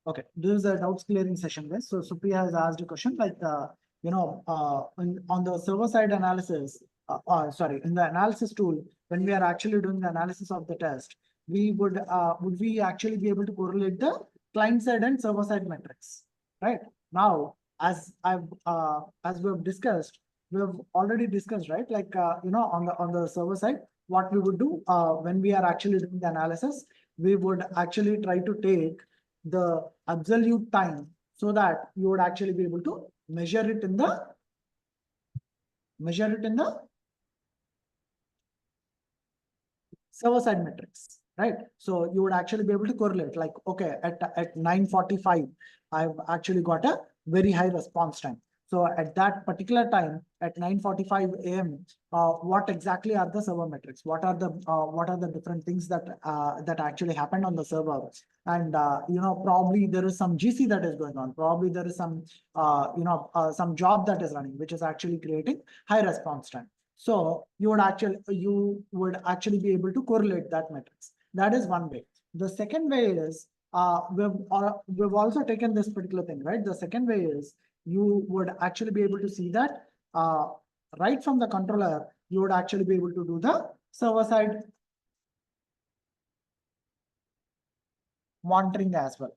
Okay, this is a doubts clearing session, guys. So Supriya has asked a question like, on the server side analysis, in the analysis tool, when we are actually doing the analysis of the test, would we actually be able to correlate the client side and server side metrics, right? Now, as we have discussed, we have already discussed, right? Like, on the server side, what we would do when we are actually doing the analysis, we would actually try to take the absolute time so that you would actually be able to measure it in the server side metrics, right? So you would actually be able to correlate like, okay, at 9:45, I've actually got a very high response time. So at that particular time, at 9:45 a.m., what exactly are the server metrics? What are the different things that that actually happened on the server? And probably there is some GC that is going on. Probably there is some some job that is running, which is actually creating high response time. So you would actually be able to correlate that metrics. That is one way. The second way is we've also taken this particular thing, right? The second way is you would actually be able to see that right from the controller, you would actually be able to do the server side monitoring as well,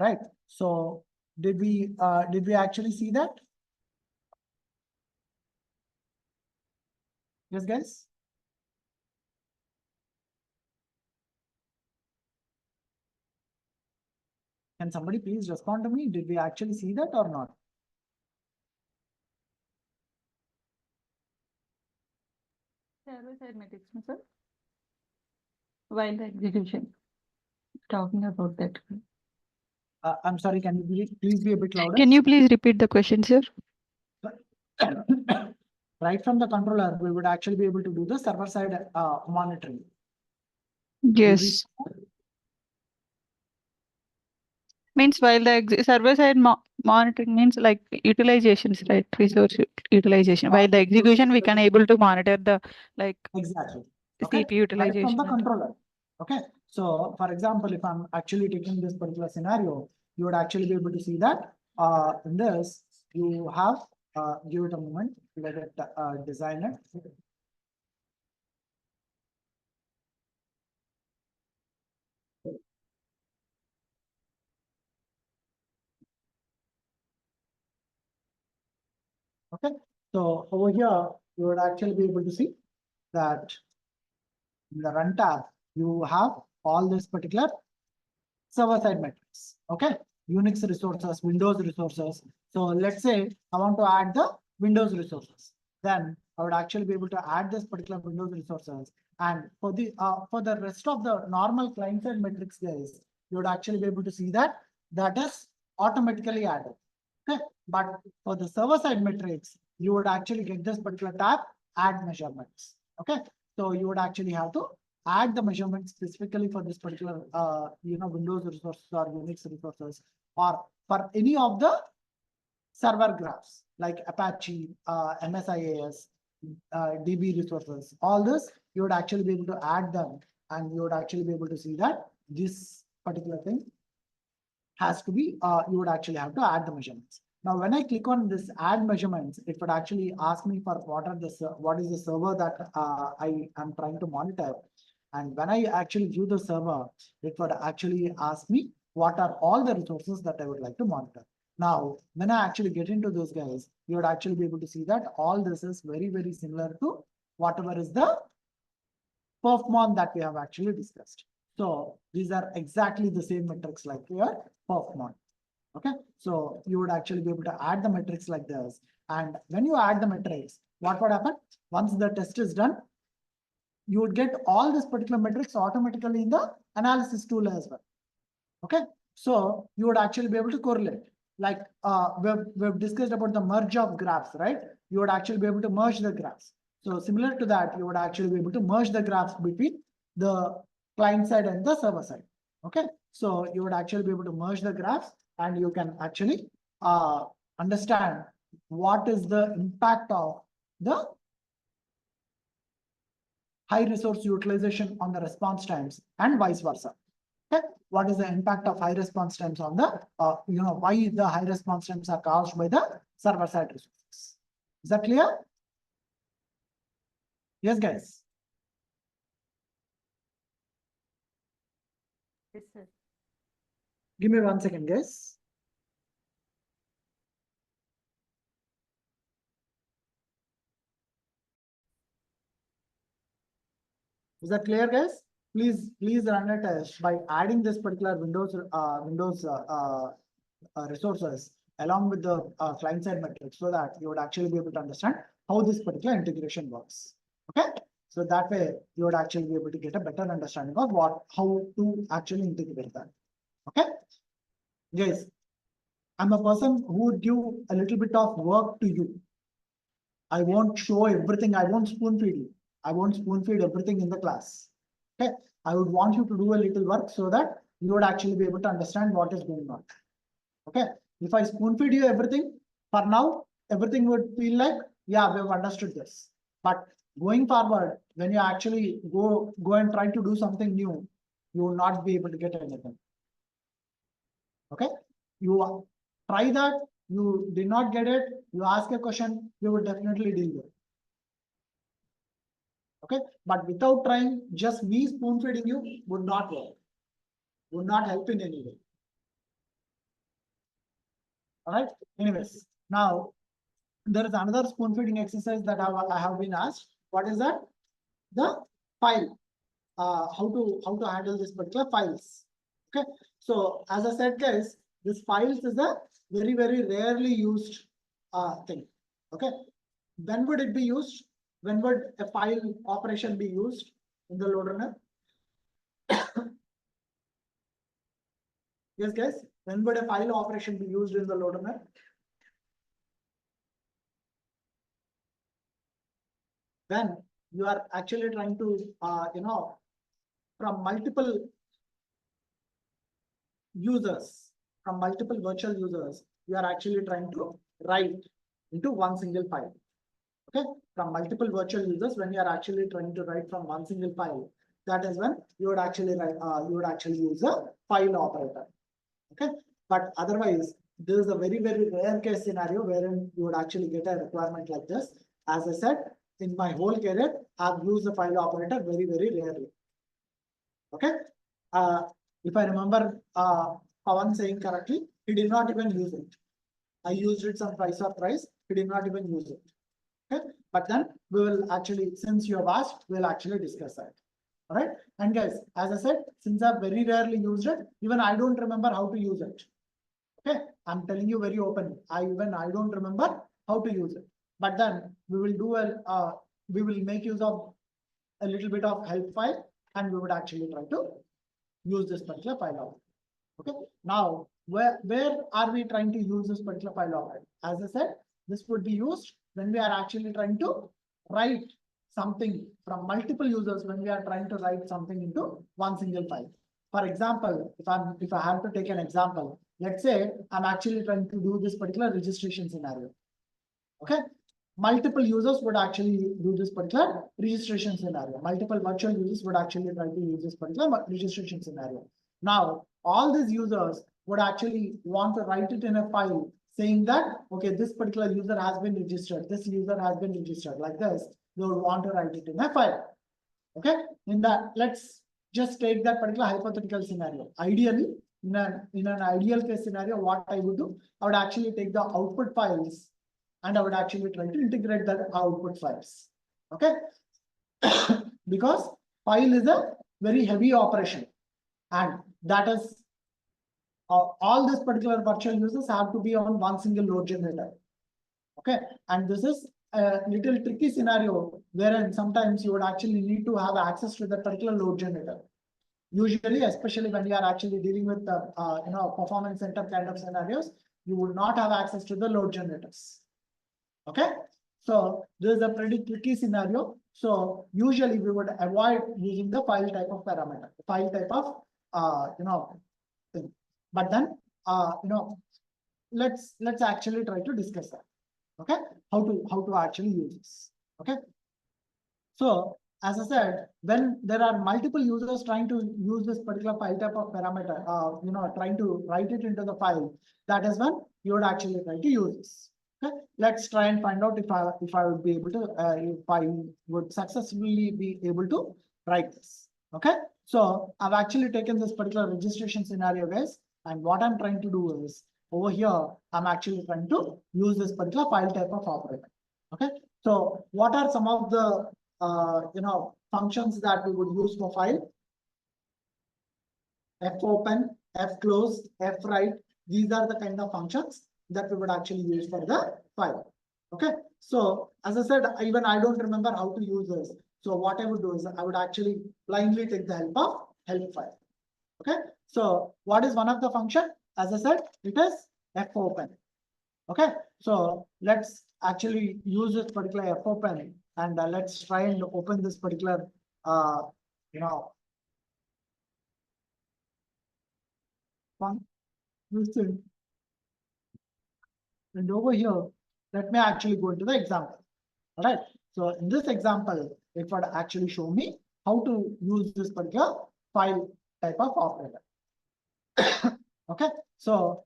right? So did we actually see that? Yes, guys. Can somebody please respond to me? Did we actually see that or not? Server-side metrics, sir. While the execution, talking about that. I'm sorry, can you please be a bit louder? Can you please repeat the question, sir? Right from the controller, we would actually be able to do the server-side monitoring. Yes. Means while the server-side monitoring means like utilizations, right? Resource utilization. While the execution, we can able to monitor the like exactly. Okay. CPU utilization. Right from the controller. Okay. So for example, if I'm actually taking this particular scenario, you would actually be able to see that in this, you have, give it a moment, let it design it. Okay. So over here, you would actually be able to see that in the run tab, you have all this particular server-side metrics. Okay. Unix resources, Windows resources. So let's say I want to add the Windows resources. Then I would actually be able to add this particular Windows resources. And for the rest of the normal client-side metrics, guys, you would actually be able to see that is automatically added. Okay. But for the server-side metrics, you would actually get this particular tab, add measurements. Okay. So you would actually have to add the measurements specifically for this particular Windows resources or Unix resources, or for any of the server graphs like Apache, MSIAS, DB resources. All this you would actually be able to add them, and you would actually be able to see that this particular thing has to be, you would actually have to add the measurements. Now, when I click on this add measurements, it would actually ask me for what is the server that I am trying to monitor. And when I actually view the server, it would actually ask me what are all the resources that I would like to monitor. Now, when I actually get into those guys, you would actually be able to see that all this is very, very similar to whatever is the performance that we have actually discussed. So these are exactly the same metrics like your performance. Okay, so you would actually be able to add the metrics like this. And when you add the metrics, what would happen? Once the test is done, you would get all these particular metrics automatically in the analysis tool as well. Okay, so you would actually be able to correlate. Like we've discussed about the merge of graphs, right? You would actually be able to merge the graphs. So similar to that, you would actually be able to merge the graphs between the client side and the server side. Okay, so you would actually be able to merge the graphs, and you can actually understand what is the impact of the high resource utilization on the response times and vice versa. Okay, what is the impact of high response times on the, why the high response times are caused by the server side resources? Is that clear? Yes, guys. Yes, sir. Give me 1 second, guys. Is that clear, guys? Please run a test by adding this particular Windows resources along with the client side metrics, so that you would actually be able to understand how this particular integration works. Okay, so that way you would actually be able to get a better understanding of how to actually integrate that. Okay, guys, I'm a person who would give a little bit of work to you. I won't show everything. I won't spoon feed you. I won't spoon feed everything in the class. Okay, I would want you to do a little work so that you would actually be able to understand what is going on. Okay, if I spoon feed you everything, for now, everything would feel like, yeah, we have understood this. But going forward, when you actually go and try to do something new, you will not be able to get anything. Okay, you try that, you did not get it, you ask a question, you will definitely deal with it. Okay, but without trying, just me spoon feeding you would not work, would not help in any way. All right, anyways, now there is another spoon feeding exercise that I have been asked. What is that? The file. How to handle this particular files. Okay, so as I said, guys, this files is a very rarely used thing. Okay, when would it be used? When would a file operation be used in the LoadRunner? Yes, guys, when would a file operation be used in the LoadRunner? When you are actually trying to, from multiple users, from multiple virtual users, you are actually trying to write into one single file. Okay, from multiple virtual users, when you are actually trying to write from one single file, that is when you would actually write, you would actually use a file operator. Okay, but otherwise, this is a very rare case scenario wherein you would actually get a requirement like this. As I said, in my whole career, I've used the file operator very rarely. Okay, if I remember Pavan saying correctly, he did not even use it. I used it some twice or thrice. He did not even use it. Okay, but then we will actually, since you have asked, we'll actually discuss that. All right, and guys, as I said, since I've very rarely used it, even I don't remember how to use it. Okay, I'm telling you very openly. I don't remember how to use it. But then we will do we will make use of a little bit of help file, and we would actually try to use this particular file out. Okay, now where are we trying to use this particular file out? As I said, this would be used when we are actually trying to write something from multiple users, when we are trying to write something into one single file. For example, if I have to take an example, let's say I'm actually trying to do this particular registration scenario. Okay, multiple users would actually do this particular registration scenario. Multiple virtual users would actually try to use this particular registration scenario. Now, all these users would actually want to write it in a file saying that, okay, this particular user has been registered, this user has been registered, like this. They would want to write it in a file. Okay, in that, let's just take that particular hypothetical scenario. Ideally, in an ideal case scenario, what I would do, I would actually take the output files and I would actually try to integrate that output files. Okay, because file is a very heavy operation, and that is all these particular virtual users have to be on one single load generator. Okay, and this is a little tricky scenario wherein sometimes you would actually need to have access to the particular load generator. Usually, especially when you are actually dealing with the performance center kind of scenarios, you would not have access to the load generators. Okay, so this is a pretty tricky scenario. So usually we would avoid using the file type of parameter, file type of thing. But then let's actually try to discuss that. Okay, how to actually use this. Okay, so as I said, when there are multiple users trying to use this particular file type of parameter, trying to write it into the file, that is when you would actually try to use this. Okay, let's try and find out if I would be able to, if I would successfully be able to write this. Okay, so I've actually taken this particular registration scenario, guys, and what I'm trying to do is over here, I'm actually trying to use this particular file type of operator. Okay, so what are some of the functions that we would use for file? fopen, fclose, fwrite. These are the kind of functions that we would actually use for the file. Okay, so as I said, even I don't remember how to use this. So what I would do is I would actually blindly take the help of help file. Okay, so what is one of the function? As I said, it is fopen. Okay, so let's actually use this particular fopen and let's try and open this particular this thing. And over here, let me actually go into the example. All right, so in this example, it would actually show me how to use this particular file type of operator. Okay, so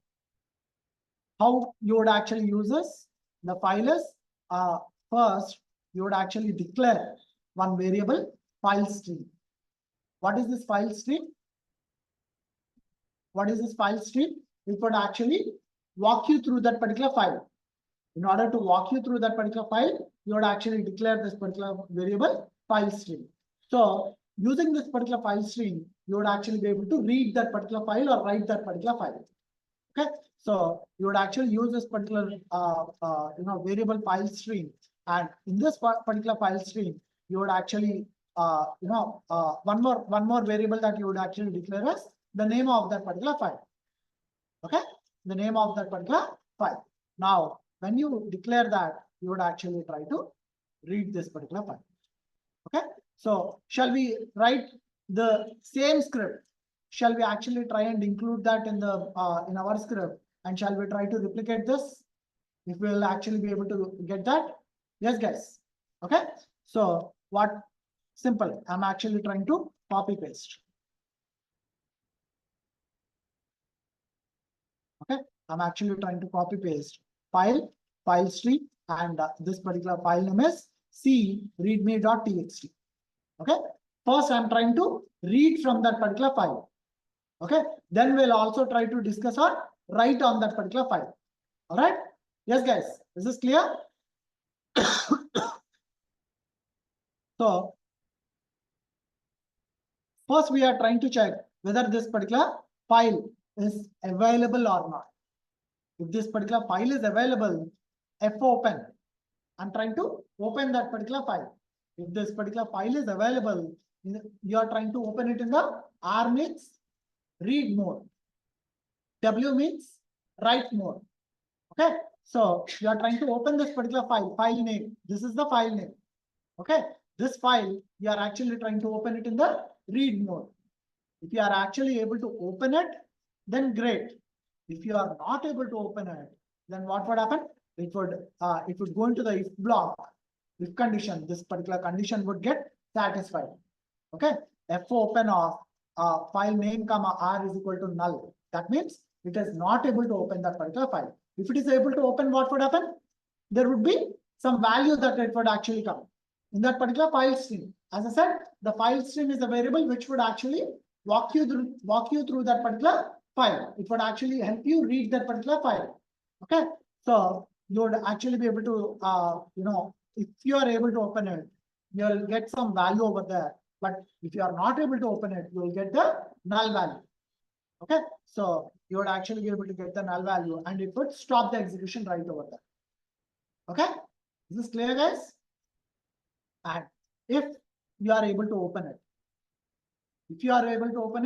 how you would actually use this? The file is first you would actually declare one variable file stream. What is this file stream? What is this file stream? It would actually walk you through that particular file. In order to walk you through that particular file, you would actually declare this particular variable file stream. So using this particular file stream, you would actually be able to read that particular file or write that particular file. Okay, so you would actually use this particular variable file stream, and in this particular file stream, you would actually one more variable that you would actually declare as the name of that particular file. Okay, the name of that particular file. Now, when you declare that, you would actually try to read this particular file. Okay, so shall we write the same script? Shall we actually try and include that in the in our script? And shall we try to replicate this? If we will actually be able to get that? Yes, guys. Okay, so what? Simple. I'm actually trying to copy paste. Okay, I'm actually trying to copy paste file stream, and this particular file name is c readme.txt. Okay, first I'm trying to read from that particular file. Okay, then we'll also try to discuss or write on that particular file. All right, yes, guys, is this clear? So first we are trying to check whether this particular file is available or not. If this particular file is available, fopen. I'm trying to open that particular file. If this particular file is available, you are trying to open it in the R means read mode. W means write mode. Okay, so you are trying to open this particular file name. This is the file name. Okay, this file, you are actually trying to open it in the read mode. If you are actually able to open it, then great. If you are not able to open it, then what would happen? It would go into the if block, if condition. This particular condition would get satisfied. Okay, fopen of file name comma r is equal to null. That means it is not able to open that particular file. If it is able to open, what would happen? There would be some value that it would actually come in that particular file stream. As I said, the file stream is a variable which would actually walk you through that particular file. It would actually help you read that particular file. Okay, so you would actually be able to if you are able to open it, you'll get some value over there. But if you are not able to open it, you will get the null value. Okay, so you would actually be able to get the null value, and it would stop the execution right over there. Okay, is this clear, guys? And if you are able to open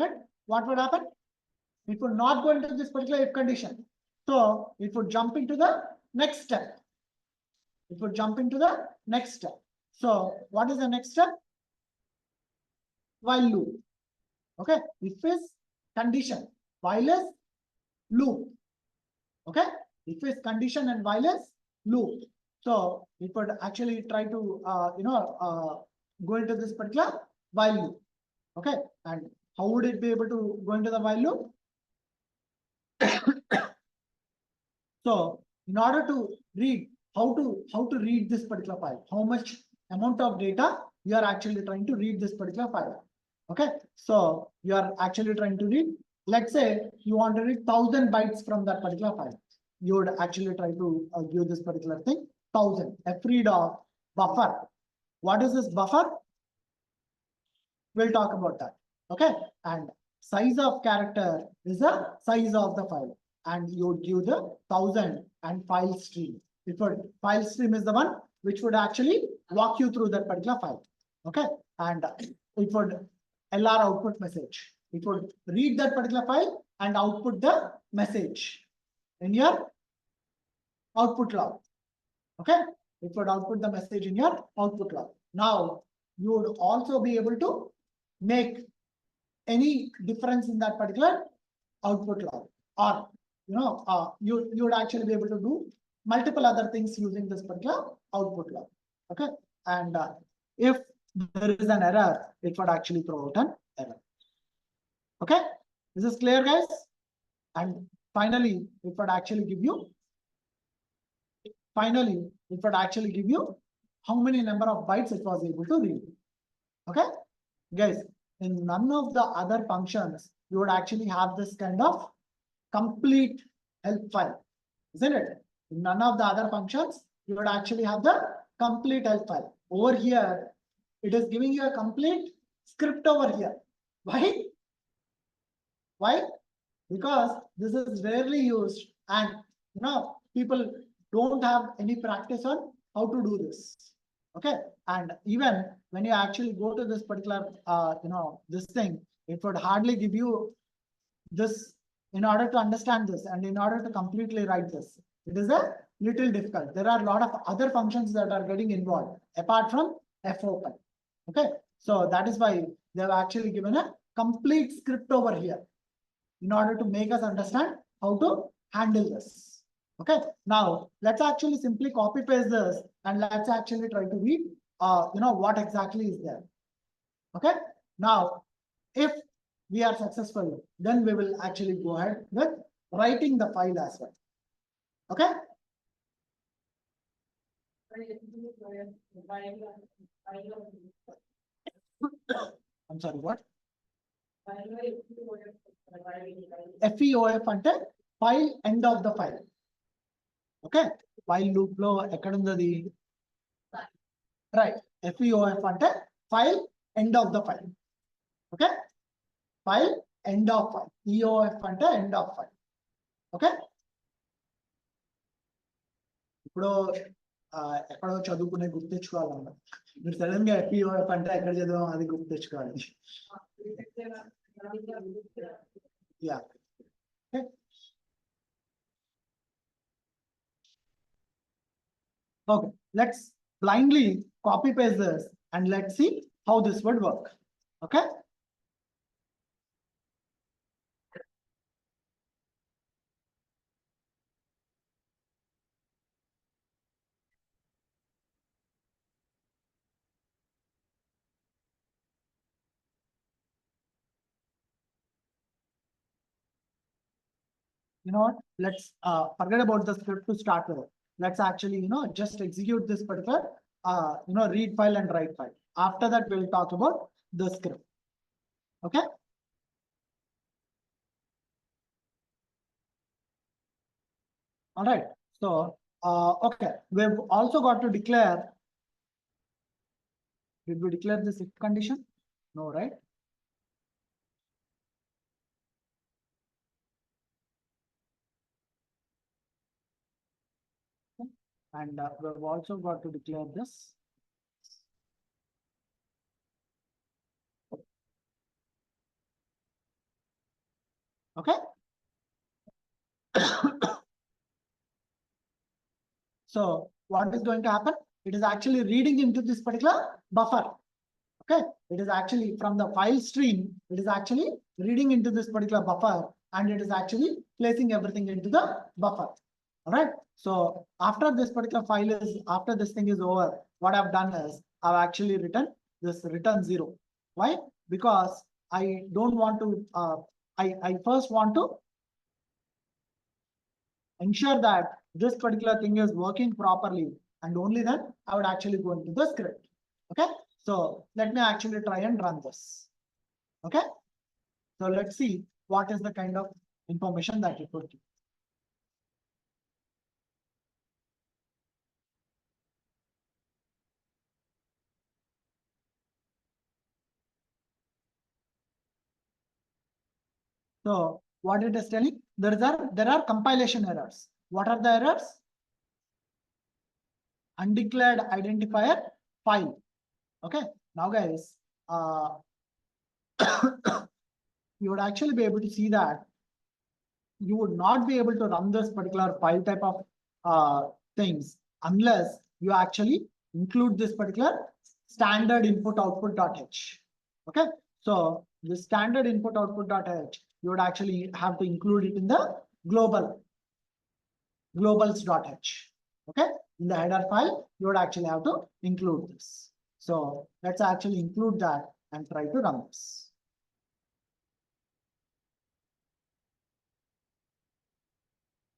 it, what would happen? It would not go into this particular if condition. So it would jump into the next step. So what is the next step? While loop. Okay, if is condition, while is loop. Okay, if is condition and while is loop. So it would actually try to go into this particular while loop. Okay, and how would it be able to go into the while loop? So in order to read, how to read this particular file, how much amount of data you are actually trying to read this particular file. Okay, so you are actually trying to read, let's say you want to read 1000 bytes from that particular file. You would actually try to give this particular thing 1000, a read of buffer. What is this buffer? We'll talk about that. Okay, and size of character is the size of the file, and you give the 1000 and file stream. It would file stream is the one which would actually walk you through that particular file. Okay, and it would LR output message. It would read that particular file and output the message in your output log. Okay, it would output the message in your output log. Now you would also be able to make any difference in that particular output log, or you would actually be able to do multiple other things using this particular output log. Okay, and if there is an error, it would actually throw out an error. Okay, this is clear, guys. And finally, it would actually give you how many number of bytes it was able to read. Okay, guys, in none of the other functions, you would actually have this kind of complete help file, isn't it? In none of the other functions, you would actually have the complete help file. Over here, it is giving you a complete script over here. Why? Why? Because this is rarely used, and people don't have any practice on how to do this. Okay, and even when you actually go to this particular this thing, it would hardly give you this in order to understand this, and in order to completely write this, it is a little difficult. There are a lot of other functions that are getting involved apart from fopen. Okay, so that is why they have actually given a complete script over here in order to make us understand how to handle this. Okay, now let's actually simply copy paste this, and let's actually try to read what exactly is there. Okay, now if we are successful, then we will actually go ahead with writing the file as well. Okay, I'm sorry, what? FEOF అంటే file end of the file. Okay, while loop లో ఎక్కడ ఉంది? Right, FEOF అంటే file end of the file. Okay, file end of file. EOF అంటే end of file. Okay, ఇప్పుడు ఎక్కడో చదువుకునే గుర్తు తెచ్చుకోవాలన్నమాట. మీరు సడన్ గా FEOF అంటే ఎక్కడ చదివాం అది గుర్తు తెచ్చుకోవాలి. Yeah. Okay. Okay, let's blindly copy paste this and let's see how this would work. Okay. You know what? Let's forget about the script to start with. Let's actually, just execute this particular, read file and write file. After that, we'll talk about the script. Okay. All right. So, okay, we've also got to declare. Did we declare this if condition? No, right? And we've also got to declare this. Okay. So what is going to happen? It is actually reading into this particular buffer. Okay, it is actually from the file stream, it is actually reading into this particular buffer, and it is actually placing everything into the buffer. All right. So after this particular file is, after this thing is over, what I've done is I've actually written this return 0. Why? Because I don't want to, I first want to ensure that this particular thing is working properly, and only then I would actually go into the script. Okay, so let me actually try and run this. Okay, so let's see what is the kind of information that it would give. So what it is telling, there are compilation errors. What are the errors? Undeclared identifier file. Okay, now guys, you would actually be able to see that you would not be able to run this particular file type of things unless you actually include this particular standard input output.h. Okay, so the standard input output.h, you would actually have to include it in the globals.h. Okay, in the header file, you would actually have to include this. So let's actually include that and try to run this.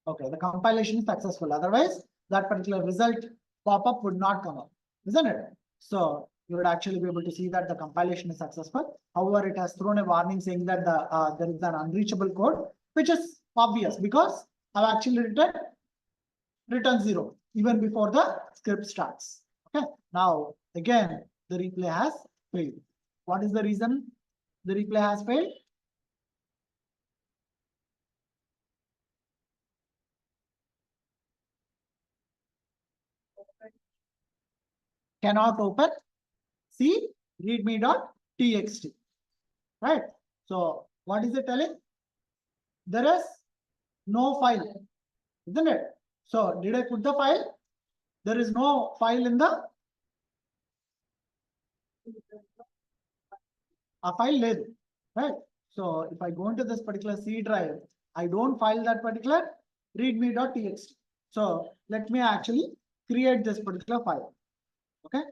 Okay, the compilation is successful. Otherwise, that particular result pop-up would not come up, isn't it? So you would actually be able to see that the compilation is successful. However, it has thrown a warning saying that there is an unreachable code, which is obvious because I've actually return 0 even before the script starts. Okay, now again, the replay has failed. What is the reason the replay has failed? Cannot open C readme.txt. Right? So what is it telling? There is no file, isn't it? So did I put the file? There is no file in the file లేదు, right? So if I go into this particular C drive, I don't file that particular readme.txt. So let me actually create this particular file. Okay.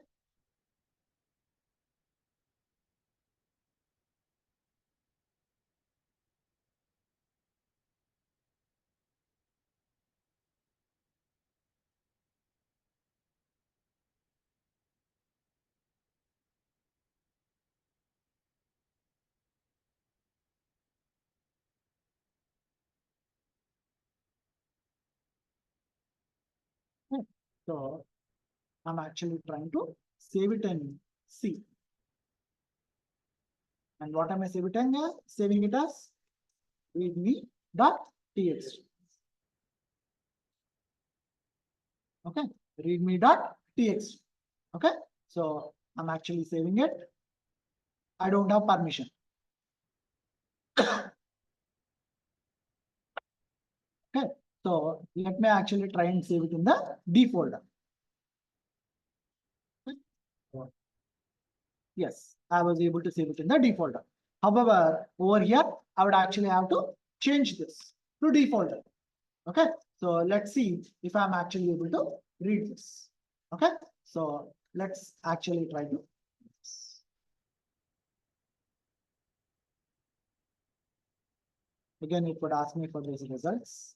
So I'm actually trying to save it in C. And what am I saving it as? readme.txt. Okay, readme.txt. Okay, so I'm actually saving it. I don't have permission. Okay, so let me actually try and save it in the D folder. Yes, I was able to save it in the D folder. However, over here, I would actually have to change this to D folder. Okay, so let's see if I'm actually able to read this. Okay, so let's actually try to do this. Again, it would ask me for these results.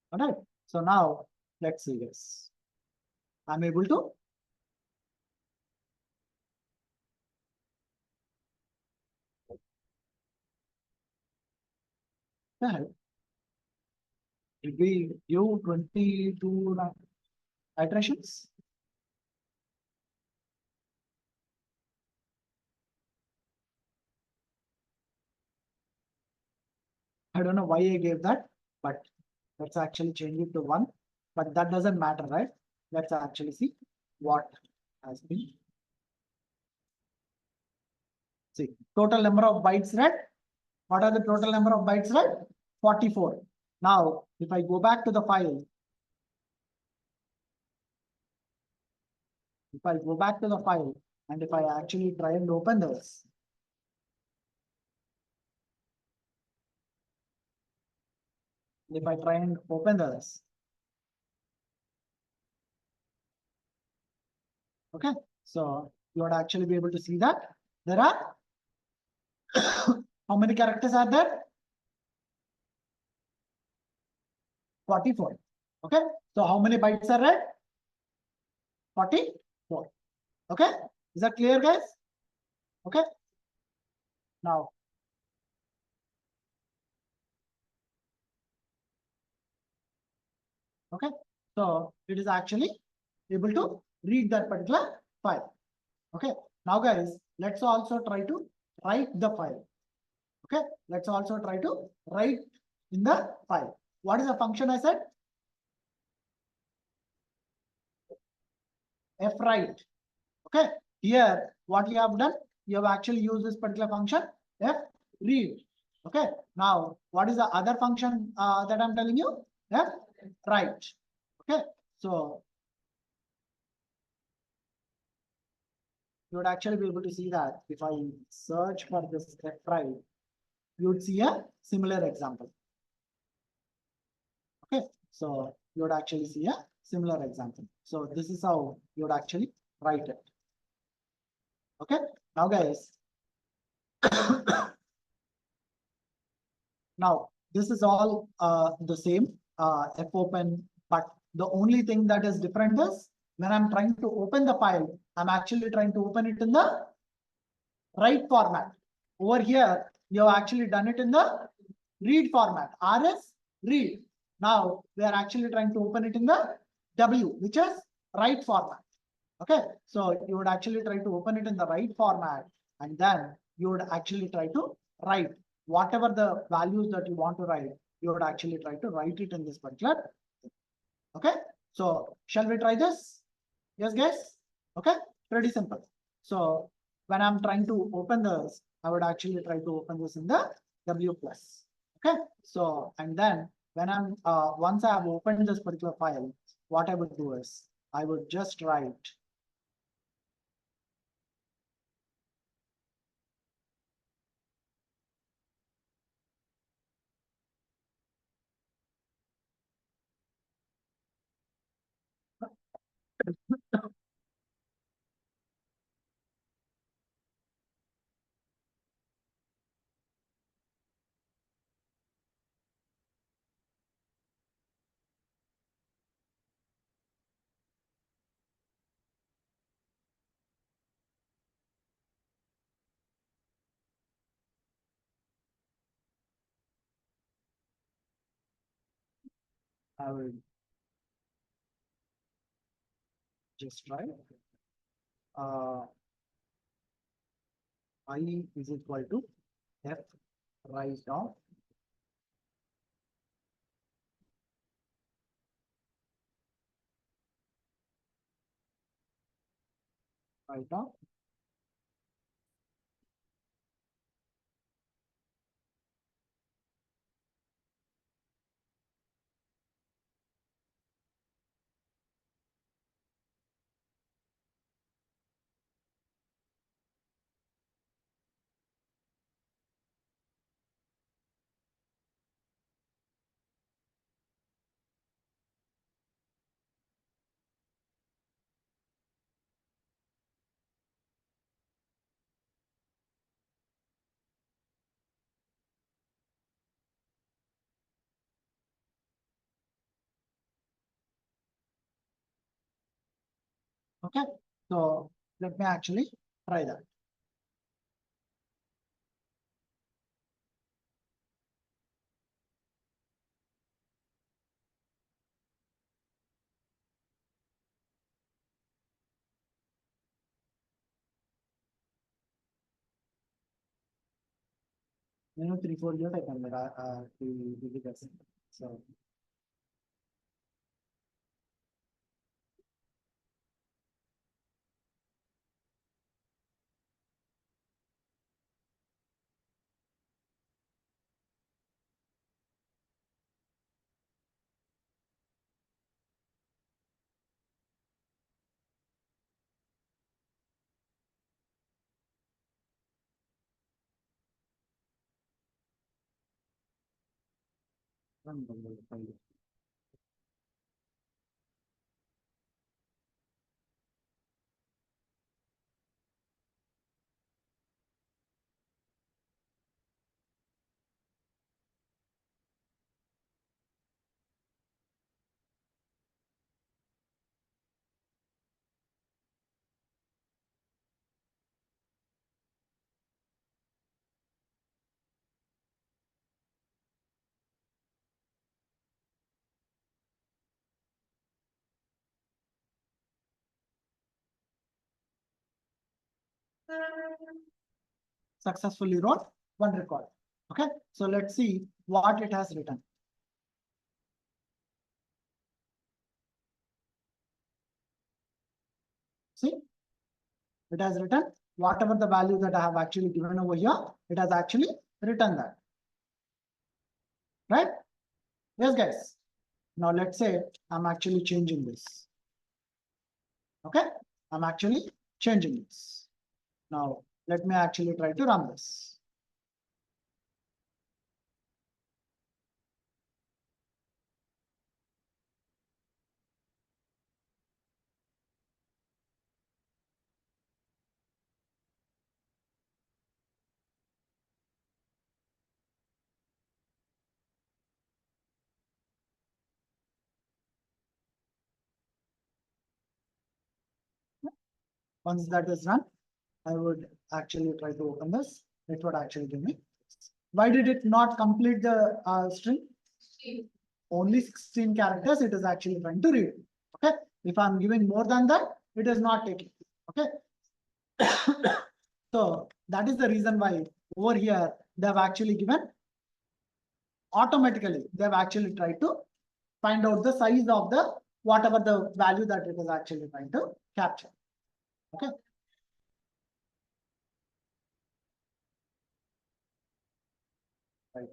All right, so now let's see this. I'm able to did we do 22 iterations? I don't know why I gave that, but let's actually change it to 1. But that doesn't matter, right? Let's actually see what has been. See, total number of bytes read. What are the total number of bytes read? 44. Now, if I go back to the file, and if I actually try and open this, If I try and open this, okay, so you would actually be able to see that there are how many characters are there? 44. Okay, so how many bytes are read? 44. Okay, is that clear, guys? Okay, now okay, so it is actually able to read that particular file. Okay, now guys, let's also try to write the file. Okay, let's also try to write in the file. What is the function I said? Fwrite. Okay, here what you have done, you have actually used this particular function fread. Okay, now what is the other function that I'm telling you? Fwrite. Okay, so you would actually be able to see that if I search for this fwrite, you would see a similar example. Okay, so you would actually see a similar example. So this is how you would actually write it. Okay, now guys, now this is all the same fopen, but the only thing that is different is when I'm trying to open the file, I'm actually trying to open it in the right format. Over here, you have actually done it in the read format. R is read. Now we are actually trying to open it in the W, which is write format. Okay, so you would actually try to open it in the right format, and then you would actually try to write whatever the values that you want to write. You would actually try to write it in this particular. Okay, so shall we try this? Yes, guys. Okay, pretty simple. So when I'm trying to open this, I would actually try to open this in the W plus. Okay, so and then when I'm once I have opened this particular file, what I would do is I would just write I will just write I is equal to F rise down right down. Okay, so let me actually try that. You know, 3 4 years I can the person. So Successfully wrote one record. Okay, so let's see what it has written. See, it has written whatever the value that I have actually given over here, it has actually written that. Right? Yes, guys. Now let's say I'm actually changing this. Okay, I'm actually changing this. Now let me actually try to run this. Once that is run, I would actually try to open this. It would actually give me. Why did it not complete the string? Only 16 characters it is actually trying to read. Okay. If I'm giving more than that, it is not taking. Okay. So that is the reason why over here they have actually given automatically. They have actually tried to find out the size of the whatever the value that it is actually trying to capture. Okay. Right.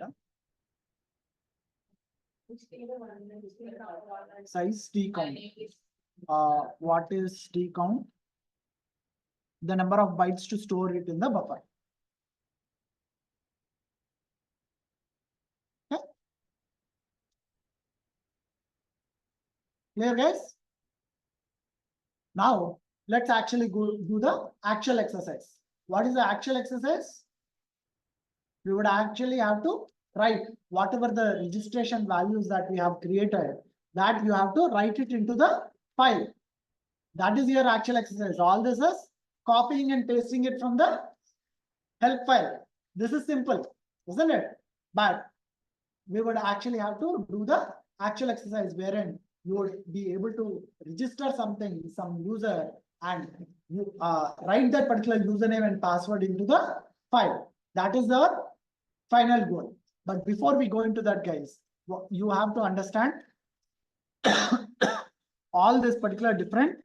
Size t count. What is t count? The number of bytes to store it in the buffer. Okay. Clear, guys? Now let's actually go do the actual exercise. What is the actual exercise? We would actually have to write whatever the registration values that we have created, that you have to write it into the file. That is your actual exercise. All this is copying and pasting it from the help file. This is simple, isn't it? But we would actually have to do the actual exercise wherein you would be able to register something, some user, and you write that particular username and password into the file. That is the final goal. But before we go into that, guys, you have to understand all these particular different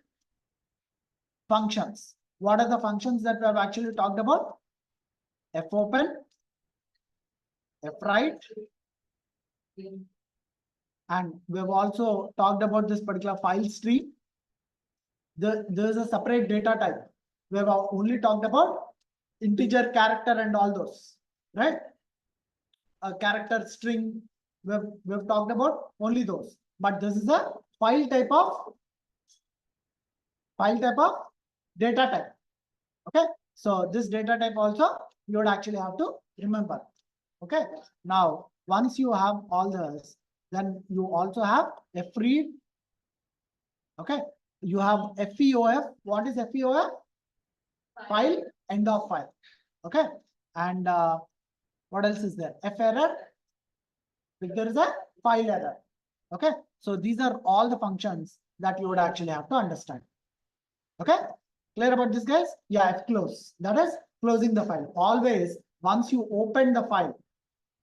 functions. What are the functions that we have actually talked about? fopen, fwrite, and we have also talked about this particular file stream. There is a separate data type. We have only talked about integer, character, and all those, right? A character, string, we have talked about only those. But this is a file type of data type. Okay, so this data type also you would actually have to remember. Okay, now once you have all this, then you also have fread. Okay, you have FEOF. What is FEOF? File, end of file. Okay, and what else is there? Ferror. If there is a file error. Okay, so these are all the functions that you would actually have to understand. Okay, clear about this, guys? Yeah, close. That is closing the file. Always, once you open the file,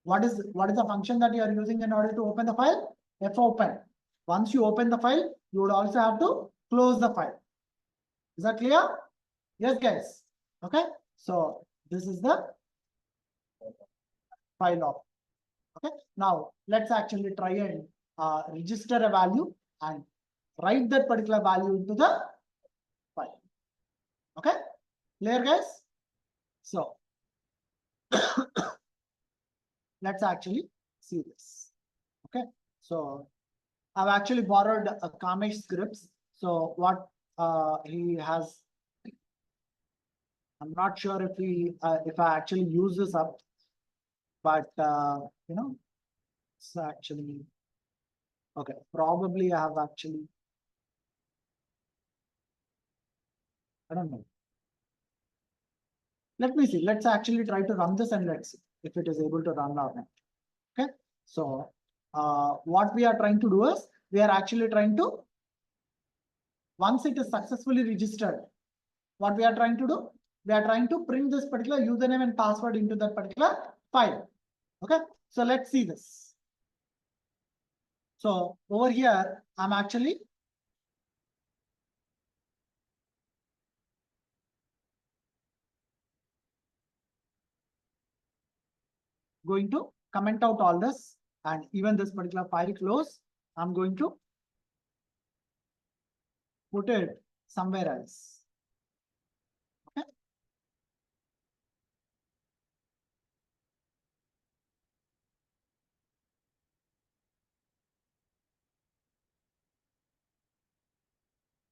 what is the function that you are using in order to open the file? fopen. Once you open the file, you would also have to close the file. Is that clear? Yes, guys. Okay, so this is the file op. Okay, now let's actually try and register a value and write that particular value into the file. Okay, clear, guys? So let's actually see this. Okay, So I've actually borrowed a Kamesh scripts. So what he has, I'm not sure if I actually use this up, but it's actually okay. Probably I have actually, I don't know. Let me see. Let's actually try to run this and let's see if it is able to run or not. Okay. So what we are trying to do is we are actually trying to, once it is successfully registered, what we are trying to do, we are trying to print this particular username and password into that particular file. Okay. So let's see this. So over here, I'm actually going to comment out all this, and even this particular file close, I'm going to put it somewhere else. Okay.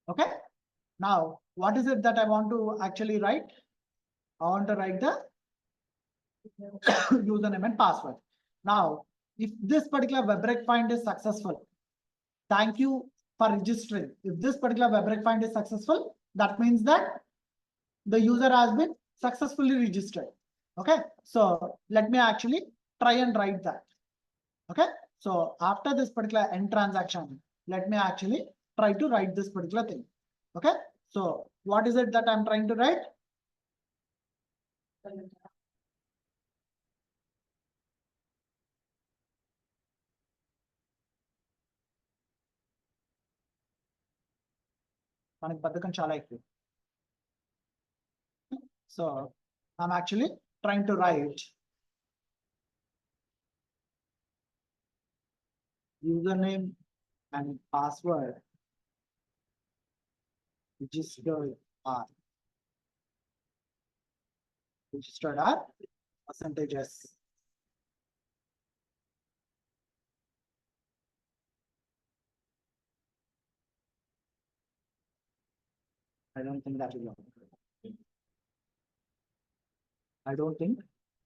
Okay. Now, what is it that I want to actually write? I want to write the username and password. Now, if this particular web rec find is successful, thank you for registering. If this particular web rec find is successful, that means that the user has been successfully registered. Okay. So let me actually try and write that. Okay. So after this particular end transaction, let me actually try to write this particular thing. Okay. So what is it that I'm trying to write? మనకి బద్ధకం చాలా ఎక్కువ. So I'm actually trying to write username and password registered are percentages. I don't think that will work. I don't think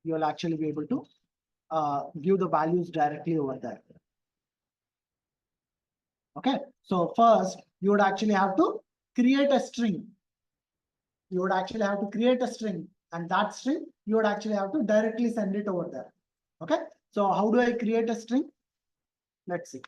you'll actually be able to view the values directly over there. Okay, so first you would actually have to create a string. You would actually have to create a string, and that string you would actually have to directly send it over there. Okay, so how do I create a string? Let's see.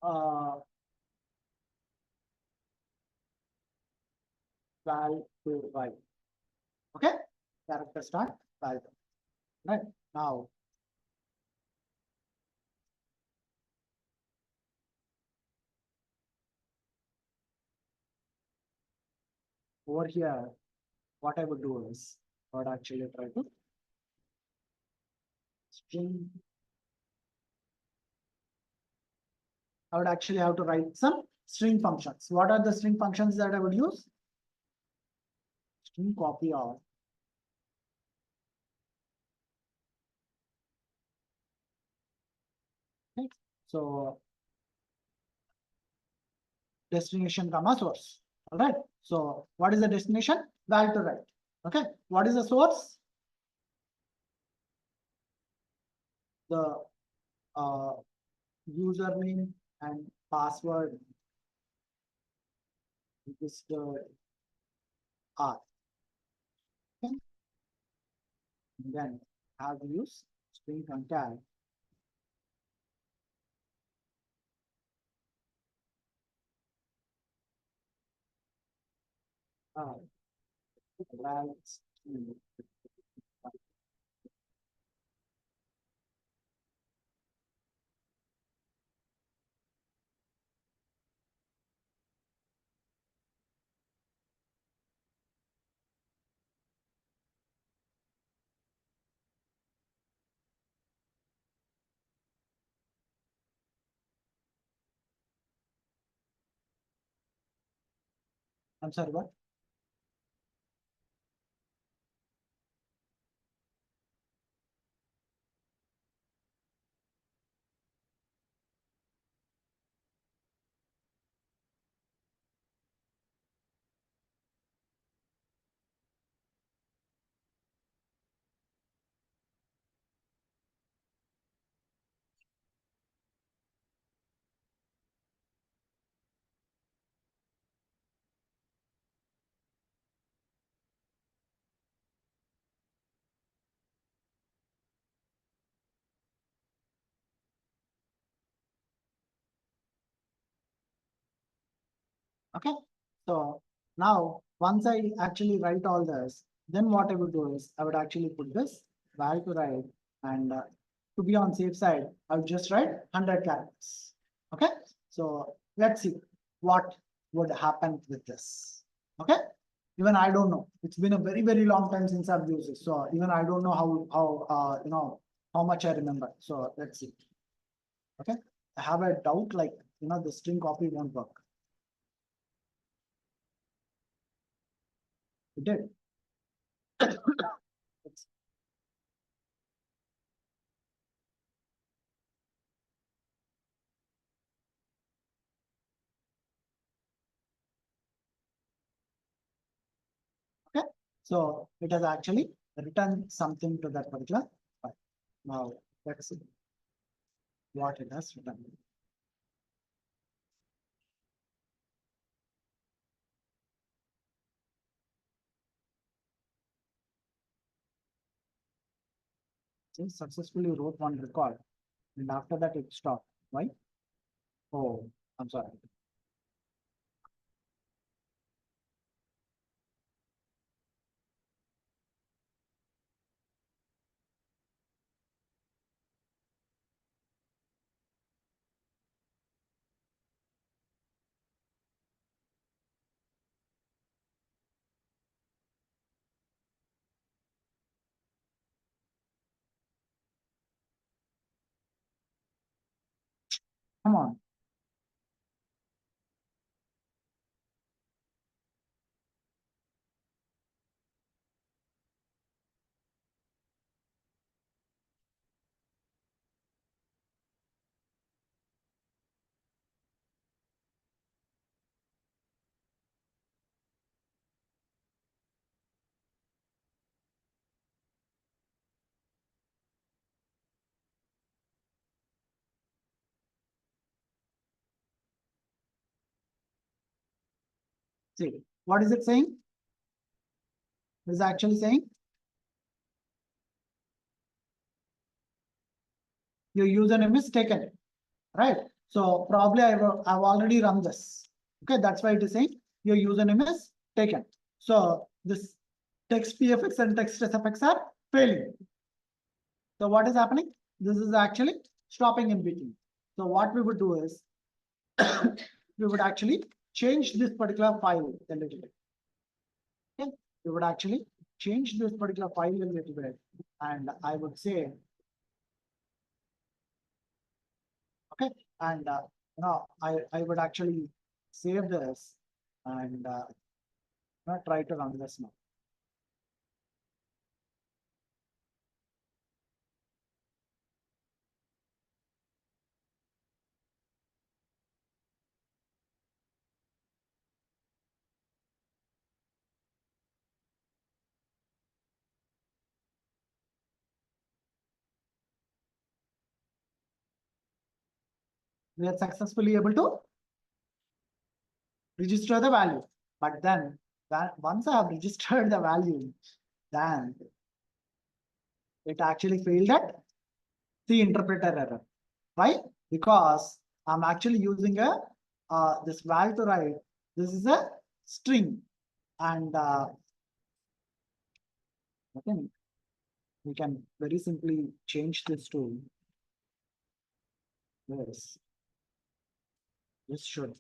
Uh, val to y. Okay, character start val. Right now, over here, what I would do is I would actually try to string. I would actually have to write some string functions. What are the string functions that I would use? String copy of. Okay. So destination comma source. All right. So what is the destination? Val to write. Okay. What is the source? The username and password registered are. Okay. And then have use string concat. Val string. I'm sorry, what? Okay, so now once I actually write all this, then what I would do is I would actually put this val to write, and to be on safe side, I would just write 100 characters. Okay, so let's see what would happen with this. Okay, even I don't know. It's been a very, very long time since I've used it, so even I don't know how how much I remember. So let's see. Okay, I have a doubt, like the string copy won't work. It did. Okay, so it has actually written something to that particular file. Now let's see what it has written. See, successfully wrote one record, and after that it stopped. Why? Oh, I'm sorry. Come on. See, what is it saying? It is actually saying your username is taken, right? So probably I've already run this. Okay, that's why it is saying your username is taken. So this text PFX and text SFX are failing. So what is happening? This is actually stopping in between. So what we would do is we would actually change this particular file a little bit. Okay, we would actually change this particular file a little bit, and I would say, okay, and now I would actually save this and try to run this now. We are successfully able to register the value, but then that once I have registered the value, then it actually failed at the interpreter error. Why? Because I'm actually using a this val to write. This is a string, and okay, we can very simply change this to this. This should.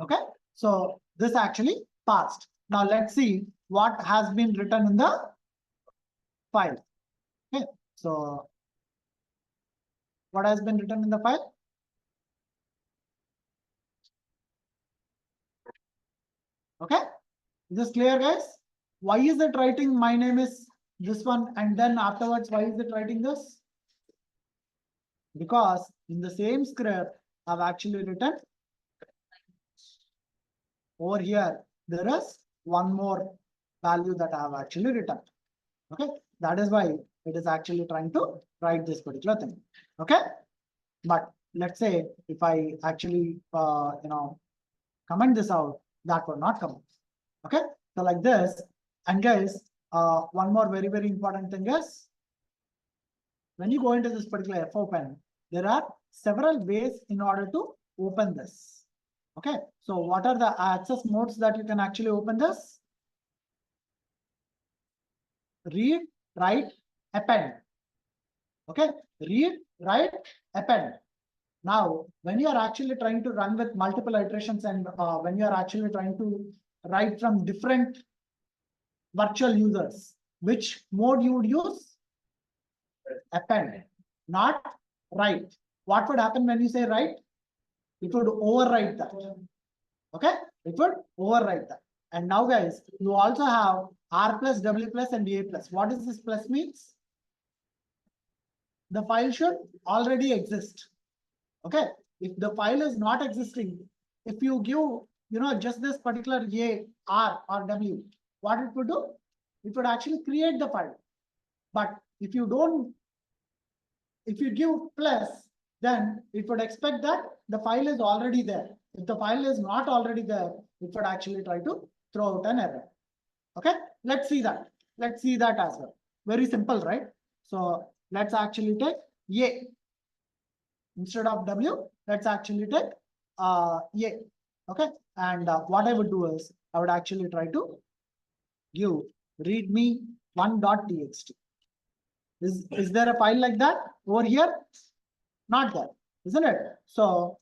Okay, so this actually passed. Now let's see what has been written in the file. Okay, so what has been written in the file? Okay, is this clear, guys? Why is it writing my name is this one, and then afterwards, why is it writing this? Because in the same script, I've actually written over here, there is one more value that I have actually written. Okay, that is why it is actually trying to write this particular thing. Okay, but let's say if I actually, comment this out, that would not come out. Okay, so like this. And guys, one more very, very important thing is when you go into this particular fopen, there are several ways in order to open this. Okay, so what are the access modes that you can actually open this? Read, write, append. Okay, read, write, append. Now, when you are actually trying to run with multiple iterations and when you are actually trying to write from different virtual users, which mode you would use? Append, not write. What would happen when you say write? It would overwrite that. Okay, it would overwrite that. And now, guys, you also have R plus, W plus, and A plus. What does this plus means? The file should already exist. Okay, if the file is not existing, if you give, just this particular A, R, or W, what it would do? It would actually create the file. But if you give plus, then it would expect that the file is already there. If the file is not already there, it would actually try to throw out an error. Okay, let's see that. Let's see that as well. Very simple, right? So let's actually take A. Instead of W, let's actually take A. Okay, and what I would do is I would actually try to give readme1.txt. Is there a file like that over here? Not there, isn't it? So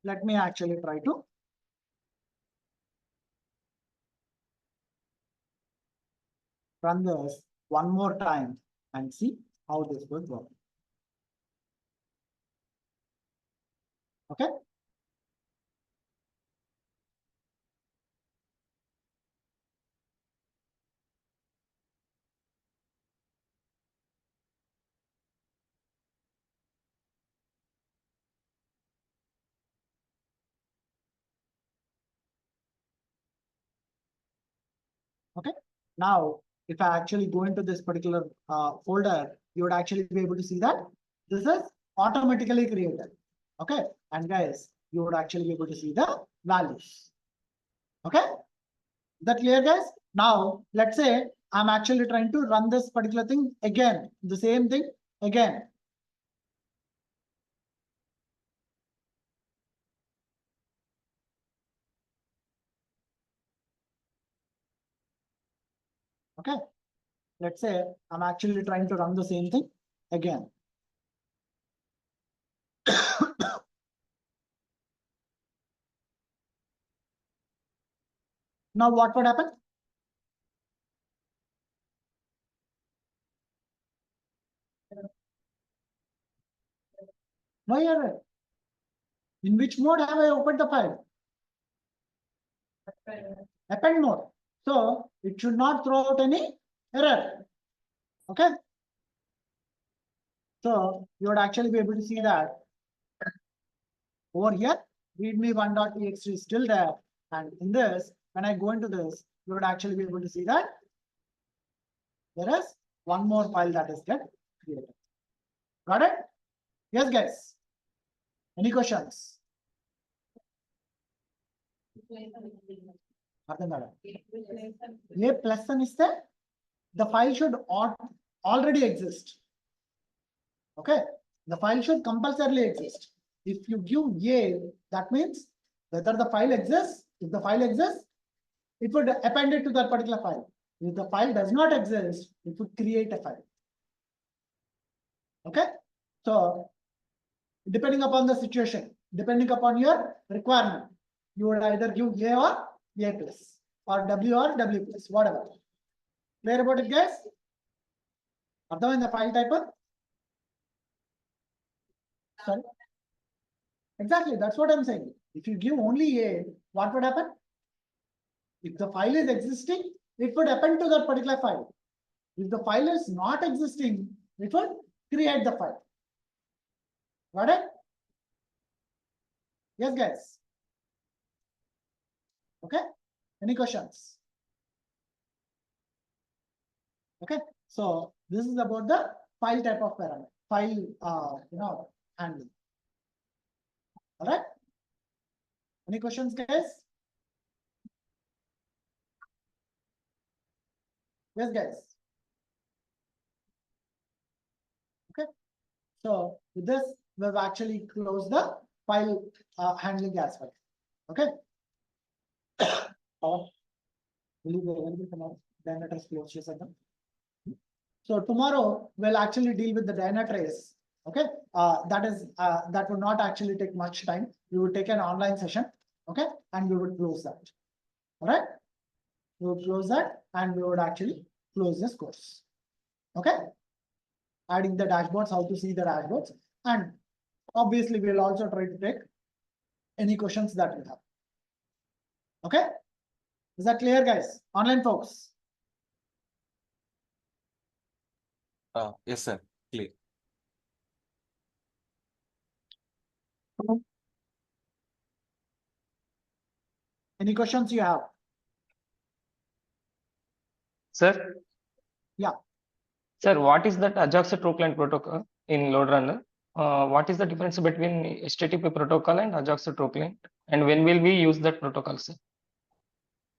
let me actually try to run this one more time and see how this would work. Okay. Okay. Now, if I actually go into this particular folder, you would actually be able to see that this is automatically created. Okay. And guys, you would actually be able to see the values. Okay. Is that clear, guys? Now, let's say I'm actually trying to run this particular thing again, the same thing again. Okay. Let's say I'm actually trying to run the same thing again. Now what would happen? Why error? In which mode have I opened the file? Append mode. So it should not throw out any error. Okay. So you would actually be able to see that over here, readme1.txt is still there. And in this, when I go into this, you would actually be able to see that there is one more file that is get created. Got it? Yes, guys. Any questions? A plus and is there? The file should already exist. Okay, the file should compulsorily exist. If you give A, that means whether the file exists. If the file exists, it would append it to that particular file. If the file does not exist, it would create a file. Okay, so depending upon the situation, depending upon your requirement, you would either give A or A plus, or W or W plus, whatever. Clear about it, guys? Other in the file type? Sorry. Exactly, that's what I'm saying. If you give only A, what would happen? If the file is existing, it would append to that particular file. If the file is not existing, it will create the file. Got it? Yes, guys. Okay. Any questions? Okay. So this is about the file type of parameter, file, handling. All right. Any questions, guys? Yes, guys. Okay. So with this, we've actually closed the file handling as well. Okay. Will you be available tomorrow? Dynatrace closures again. So tomorrow we'll actually deal with the Dynatrace. Okay. That would not actually take much time. We would take an online session. Okay. And we would close that. All right. We would close that and we would actually close this course. Okay. Adding the dashboards, how to see the dashboards. And obviously we'll also try to take any questions that we have. Okay. Is that clear, guys? Online folks. Yes, sir. Clear. Any questions you have? Sir? Yeah. Sir, what is that Ajax True Client protocol in LoadRunner? What is the difference between HTTP protocol and Ajax True Client? And when will we use that protocol, sir?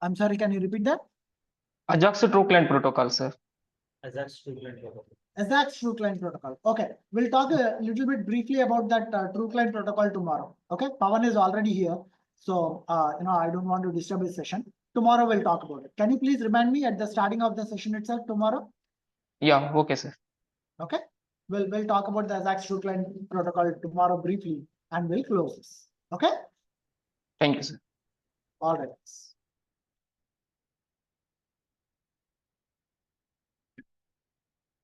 I'm sorry, can you repeat that? Ajax True Client protocol, sir. Ajax True Client Protocol. Okay, we'll talk a little bit briefly about that True Client Protocol tomorrow. Okay, Pavan is already here, so I don't want to disturb his session. Tomorrow we'll talk about it. Can you please remind me at the starting of the session itself tomorrow? Yeah, okay, sir. Okay, we'll talk about the Ajax True Client Protocol tomorrow briefly, and we'll close this. Okay. Thank you, sir. All right.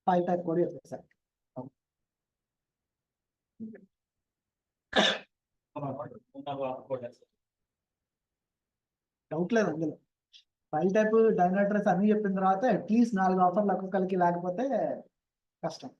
File type code is set. Doubt లేదు అందులో file type Dynatrace అన్ని చెప్పిన తర్వాత at least 4 ఆఫర్లు ఒక్కొక్కరికి లేకపోతే కష్టం.